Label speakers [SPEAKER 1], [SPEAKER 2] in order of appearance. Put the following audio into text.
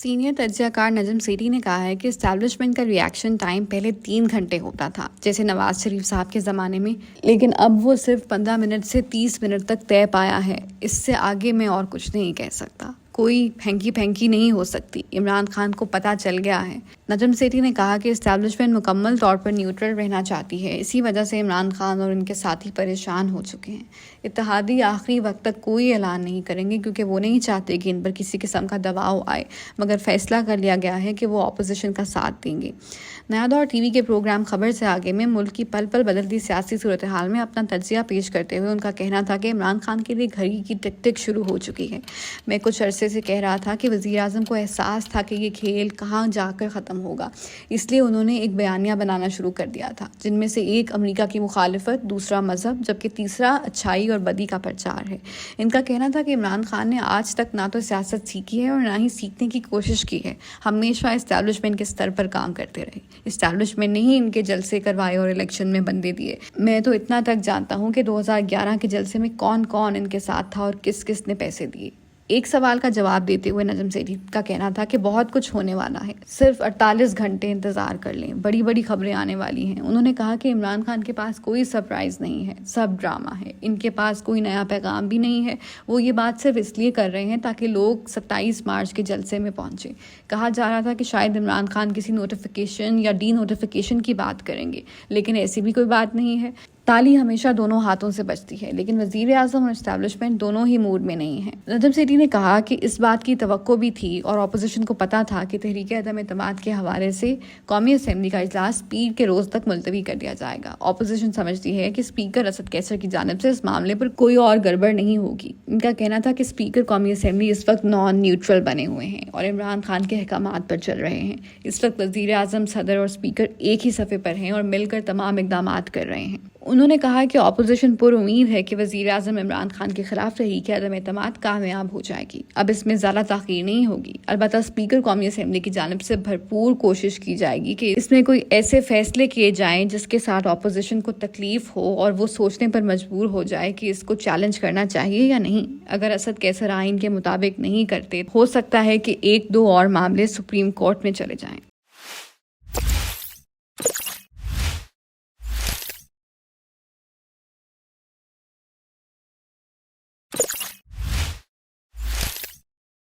[SPEAKER 1] Senior तज्ज़ियाकार Najam Sethi ने कहा है कि इस्टेब्लिशमेंट का रिएक्शन टाइम पहले 3 घंटे होता था, जैसे नवाज शरीफ साहब के ज़माने में, लेकिन अब वो सिर्फ 15 मिनट से 30 मिनट तक तय पाया है। इससे आगे मैं और कुछ नहीं कह सकता। कोई फेंकी फेंकी नहीं हो सकती। इमरान खान को पता चल गया है। नजम सेठी ने कहा कि इस्टेब्लिशमेंट मुकम्मल तौर पर न्यूट्रल रहना चाहती है। इसी वजह से इमरान खान और उनके साथी परेशान हो चुके हैं। इत्तेहादी आखिरी वक्त तक कोई ऐलान नहीं करेंगे क्योंकि वो नहीं चाहते कि इन पर किसी किस्म का दबाव आए, मगर फैसला कर लिया गया है कि वो अपोजिशन का साथ देंगे। नया दौर टीवी के प्रोग्राम खबर से आगे में मुल्क की पल पल बदलती सियासी सूरत हाल में अपना तज्जिया पेश करते हुए उनका कहना था कि इमरान खान के लिए घड़ी की टिक टिक शुरू हो चुकी है। मैं कुछ अरसे से कह रहा था कि वज़ीर आज़म को एहसास था कि ये खेल कहाँ जाकर ख़त्म होगा, इसलिए उन्होंने एक बयानिया बनाना शुरू कर दिया था, जिनमें से एक अमेरिका की मुखालिफत, दूसरा मज़हब, जबकि तीसरा अच्छाई और बदी का प्रचार है। इनका कहना था कि इमरान खान ने आज तक ना तो सियासत सीखी है और ना ही सीखने की कोशिश की है। हमेशा इस्टेब्लिशमेंट के स्तर पर काम करते रहे। इस्टेब्लिशमेंट ने ही इनके जलसे करवाए और इलेक्शन में बंदे दिए। मैं तो इतना तक जानता हूँ कि 2011 के जलसे में कौन कौन इनके साथ था और किस किस ने पैसे दिए। एक सवाल का जवाब देते हुए नजम सेठी का कहना था कि बहुत कुछ होने वाला है, सिर्फ 48 घंटे इंतजार कर लें, बड़ी बड़ी खबरें आने वाली हैं। उन्होंने कहा कि इमरान खान के पास कोई सरप्राइज नहीं है, सब ड्रामा है। इनके पास कोई नया पैगाम भी नहीं है। वो ये बात सिर्फ इसलिए कर रहे हैं ताकि लोग 27 मार्च के जलसे में पहुंचे। कहा जा रहा था कि शायद इमरान खान किसी नोटिफिकेशन या डी नोटिफिकेशन की बात करेंगे, लेकिन ऐसी भी कोई बात नहीं है। ताली हमेशा दोनों हाथों से बजती है, लेकिन वज़ीर आज़म और इस्टेब्लिशमेंट दोनों ही मूड में नहीं है। नजम सेठी ने कहा कि इस बात की तवक्को भी थी और अपोजिशन को पता था कि तहरीक अदम एतमाद के हवाले से कौमी असम्बली का इजलास पीर के रोज़ तक मुलतवी कर दिया जाएगा। अपोजिशन समझती है कि स्पीकर असद कैसर की जानिब से इस मामले पर कोई और गड़बड़ नहीं होगी। इनका कहना था कि स्पीकर कौमी असम्बली इस वक्त नॉन न्यूट्रल बने हुए हैं और इमरान खान के अहकामात पर चल रहे हैं। इस वक्त वज़ीर आज़म, सदर और स्पीकर एक ही सफ़े पर हैं और मिलकर तमाम इक़दामात कर रहे हैं। उन्होंने कहा कि अपोजिशन पुर उम्मीद है कि वज़ीर आज़म इमरान खान के खिलाफ तहरीक अदम एतमाद कामयाब हो जाएगी। अब इसमें ज़्यादा ताख़ीर नहीं होगी। अलबत्ता स्पीकर कौमी असम्बली की जानिब से भरपूर कोशिश की जाएगी कि इसमें कोई ऐसे फैसले किए जाएं जिसके साथ अपोजिशन को तकलीफ हो और वो सोचने पर मजबूर हो जाए कि इसको चैलेंज करना चाहिए या नहीं। अगर असद कैसर आइन के मुताबिक नहीं करते, हो सकता है कि 1-2 और मामले सुप्रीम कोर्ट में चले जाएं।